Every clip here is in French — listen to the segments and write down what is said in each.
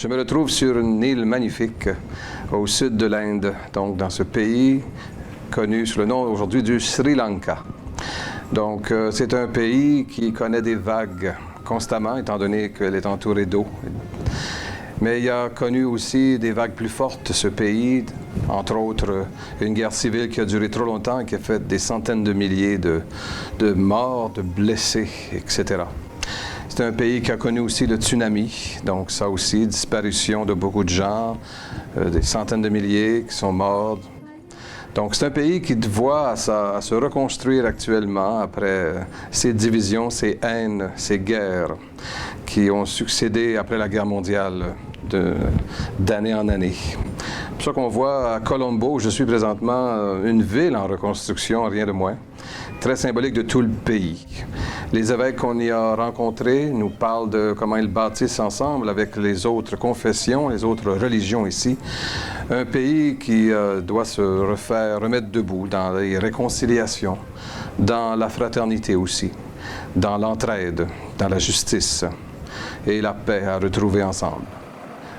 Je me retrouve sur une île magnifique au sud de l'Inde, donc dans ce pays connu sous le nom aujourd'hui du Sri Lanka. Donc c'est un pays qui connaît des vagues constamment, étant donné qu'elle est entourée d'eau. Mais il a connu aussi des vagues plus fortes, ce pays, entre autres une guerre civile qui a duré trop longtemps et qui a fait des centaines de milliers de morts, de blessés, etc. C'est un pays qui a connu aussi le tsunami, donc ça aussi, disparition de beaucoup de gens, des centaines de milliers qui sont morts. Donc c'est un pays qui voit à se reconstruire actuellement après ces divisions, ces haines, ces guerres qui ont succédé après la guerre mondiale d'année en année. C'est pour ça qu'on voit à Colombo, où je suis présentement, une ville en reconstruction, rien de moins, très symbolique de tout le pays. Les évêques qu'on y a rencontrés nous parlent de comment ils bâtissent ensemble avec les autres confessions, les autres religions ici, un pays qui doit se remettre debout dans les réconciliations, dans la fraternité aussi, dans l'entraide, dans la justice et la paix à retrouver ensemble.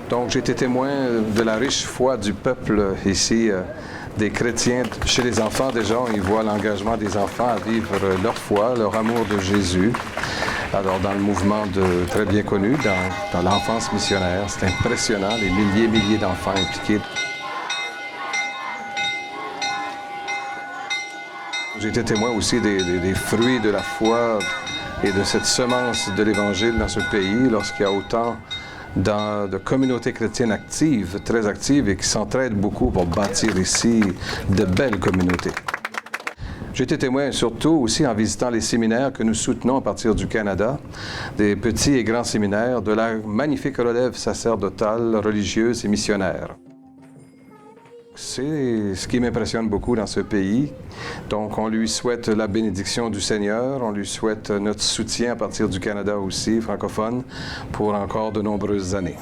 Donc j'ai été témoin de la riche foi du peuple ici, des chrétiens. Chez les enfants, déjà, ils voient l'engagement des enfants à vivre leur foi, leur amour de Jésus. Alors dans le mouvement très bien connu, dans l'enfance missionnaire, c'est impressionnant, les milliers d'enfants impliqués. J'ai été témoin aussi des fruits de la foi et de cette semence de l'Évangile dans ce pays, lorsqu'il y a autant de communautés chrétiennes actives, très actives et qui s'entraident beaucoup pour bâtir ici de belles communautés. J'ai été témoin surtout aussi en visitant les séminaires que nous soutenons à partir du Canada, des petits et grands séminaires, de la magnifique relève sacerdotale, religieuse et missionnaire. C'est ce qui m'impressionne beaucoup dans ce pays. Donc, on lui souhaite la bénédiction du Seigneur, on lui souhaite notre soutien à partir du Canada aussi, francophone, pour encore de nombreuses années.